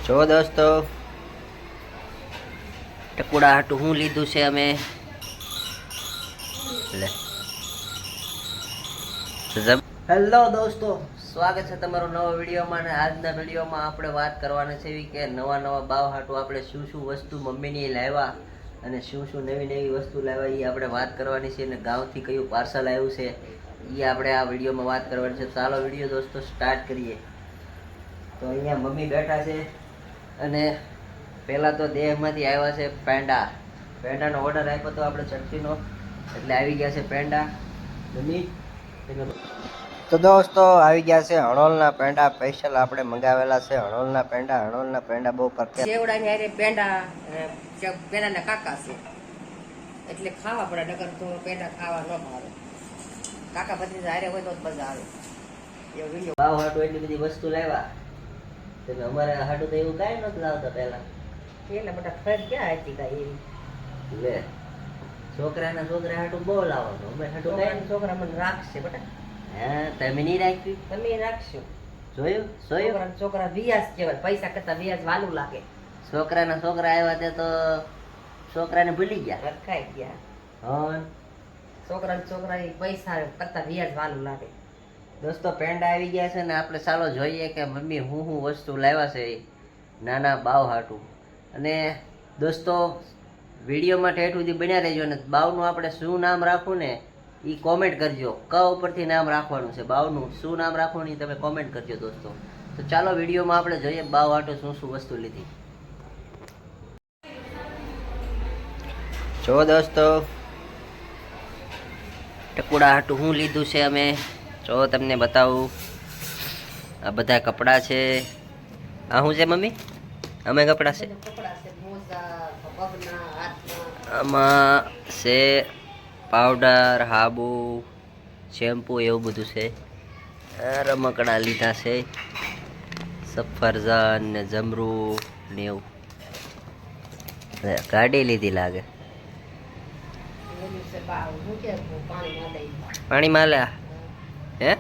જો દોસ્તો ટકુડા હાટું હું લીધું છે અમે હેલો દોસ્તો, સ્વાગત છે તમારું નવા વિડીયોમાં. અને આજના વિડીયોમાં આપણે વાત કરવાના છે કે નવા બાવ હાટું આપણે શું શું વસ્તુ મમ્મીની લાવ્યા અને શું શું નવી વસ્તુ લાવ્યા એ આપણે વાત કરવાની છે. અને ગામથી કયું પાર્સલ આવ્યું છે એ આપણે આ વિડીયોમાં વાત કરવાની છે. ચાલો વિડીયો દોસ્તો સ્ટાર્ટ કરીએ. તો અહીંયા મમ્મી બેઠા છે અને પહેલાં તો દેહમાંથી આવ્યા છે પેંડાનો ઓર્ડર આપ્યો તો આપણે ચટણીનો, એટલે આવી ગયા છે પેંડા. મમ્મી તો દોસ્તો આવી ગયા છે હણોલના પેંડા. સ્પેશિયલ આપણે મંગાવેલા છે હણોલના પેંડા બહુ પરફેક્ટ. સેવડાની હારે પેંડાના કાકા છે એટલે ખાવા પડે, નગર તો પેંડા ખાવા ન ભાવે. કાકા બધી હારે હોય તો જ મજા આવે. ભાવ હાટું એટલી બધી વસ્તુ લાવ્યા. તમે અમારે હાટું તો એવું કાંઈ નહોતું લાવતા પહેલા. એટલે બધા ફર ક્યાં હતી કાંઈ લે છોકરા હાટું બહુ લાવવાનું. અમે હાટું કાંઈ છોકરા મને રાખશે બેટા. હા તમે નહીં રાખ્યું? તમે રાખશો. જોયું છોકરા વ્યાજ કહેવાય, પૈસા કરતા વ્યાજ વાલું લાગે. છોકરા આવ્યા તે તો છોકરાને ભૂલી ગયા, રખાઈ ગયા. હા છોકરા પૈસા કરતા વ્યાજ વાલું લાગે. દોસ્તો પેંડા આવી ગયા છે ને આપણે ચાલો જોઈએ કે મમ્મી હું વસ્તુ લાવ્યા છે નાના બાવ હાટું. અને દોસ્તો વિડીયોમાં ઠેઠ સુધી બન્યા રહેજો. ને બાવનું આપણે શું નામ રાખવું ને એ કોમેન્ટ કરજો. ક ઉપરથી નામ રાખવાનું છે. બાવનું શું નામ રાખવાનું એ તમે કોમેન્ટ કરજો દોસ્તો. તો ચાલો વિડીયોમાં આપણે જોઈએ બાવ હાટું શું વસ્તુ લીધી. જો દોસ્તો ટકુડા હાટું હું લીધું છે અમે, જો તમને બતાવું. આ બધા કપડાં છે. આ શું છે મમ્મી? અમે કપડાં છે. આમાં છે પાવડર, હાબુ, શેમ્પુ એવું બધું છે. રમકડા લીધા છે, સફરજન ને જમરૂ ને એવું. ગાડી લીધી લાગે. પાણી માં લે હે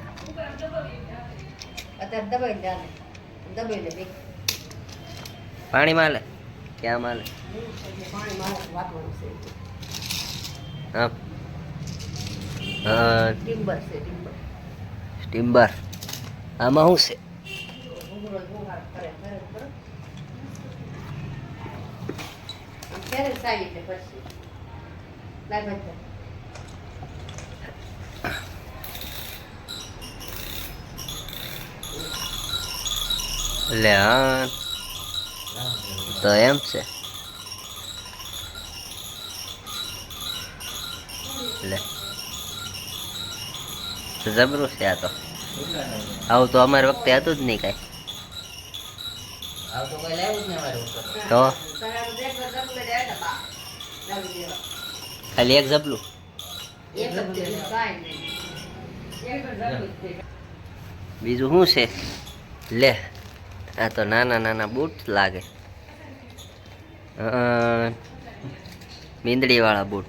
પાણી માં લે ક્યાં માં લે? હા સ્ટીમ્બર. આમાં શું છે? લે હા તો એમ છે. લે જબરું છે આ તો. આવું તો અમારે વખતે હતું જ નહીં કાંઈ. તો ખાલી એક જબલું. બીજું શું છે? લે આ તો નાના બૂટ લાગે. મીંદડી વાળા બૂટ.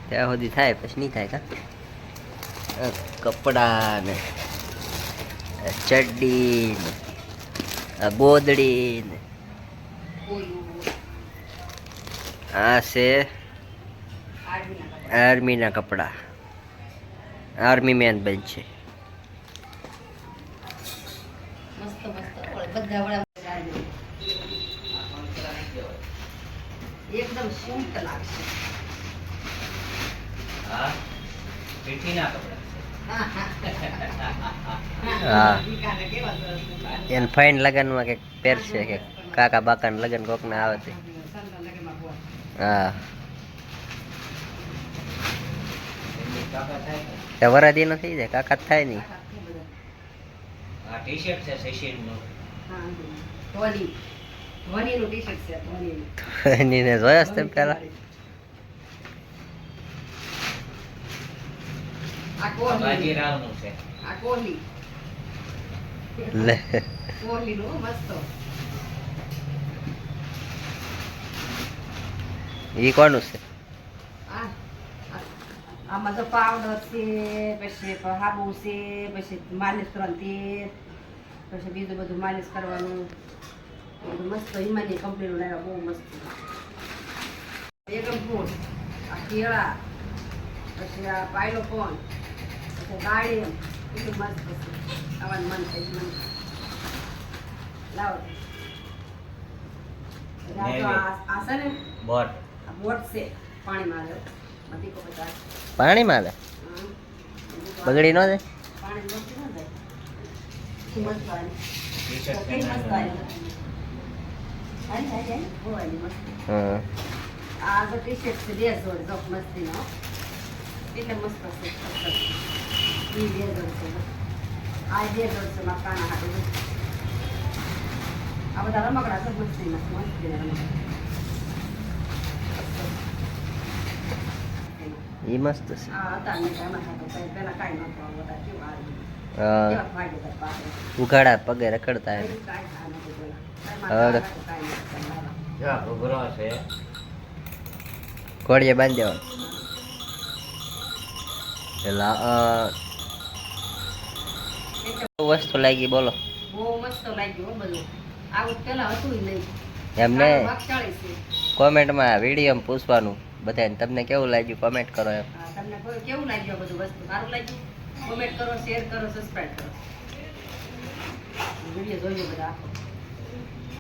ત્યાં સુધી થાય પછી નહીં થાય કા. કપડા ને ચડ્ડી ને ગોદડી ને આ છે આર્મીના કપડા. આર્મી મેન બનશે. એકદમ શુદ્ધ લાગશે. હા એને ફાઈન લગનમાં કે પહેરશે કે કાકા બાકા લગન કોક ના આવે છે. હા વરાદી ન થઈ જાય કાકા થાય નહીં. જોયા તેમ પેલા લે એ કોનું છે? આ આમાં તો પાવડર છે, પછી હાબુ છે, પછી માલિશ કરવાનું તેલ, પછી બીજું બધું માલિશ કરવાનું બધું મસ્ત હિમાની કંપનીનું લાવ્યા, બહુ મસ્ત. એકમ ફૂડ, આ કેળા, પછી આ પાયલોકોન, પછી દાળીમ, એટલું મસ્ત છે. ખાવાનું મન થાય છે મને. લાવો એટલે આ તો આ છે ને બોટ આ બોટ છે, પાણીમાં આવે બધી કો બધા. પાણીમાં લે બગડી ન જાય. પાણી નથી ન જાય. મસ્ત પાણી. કઈ મસ્ત પાણી. આઈ બહુ આઈ મસ્ત. હા આ તો ટી-શર્ટ છે 2 જોડ જોક મસ્તીનો. એટલે મસ્ત છે. ઈ 2 જોડ છે. આ 2 જોડ છે મારા કાના હાટું. આ બધા રમકડા છે મસ્તીના, મસ્તીના રમકડા. એ મસ્ત છે. આ હતા ને એમાં હાટું પેલા કાંઈ નહોતું, આ બધા કેવું આવ્યું. હા કેવા ફાયદા પાછળ. ઉઘાડા પગે રખડતા એમ. કાંઈ આ નહોતું પેલા. હવે તો કાંઈ નહોતું મારા. ઘોડીએ બાંધી દેવાનું. પેલા વસ્તુ લાગી બોલો. બહુ મસ્ત લાગ્યું હો બધું. આવું પેલા હતું નહીં. એમને વાગચાળી છે. કોમેન્ટમાં વિડીયોમાં પૂછવાનું બધાને તમને કેવું લાગ્યું કોમેન્ટ કરો એમ. હા, તમને કેવું લાગ્યું બધું વસ્તુ? સારું લાગ્યું? કોમેન્ટ કરો, શેર કરો, સબસ્ક્રાઇબ કરો. વિડીયો જોજો બધા.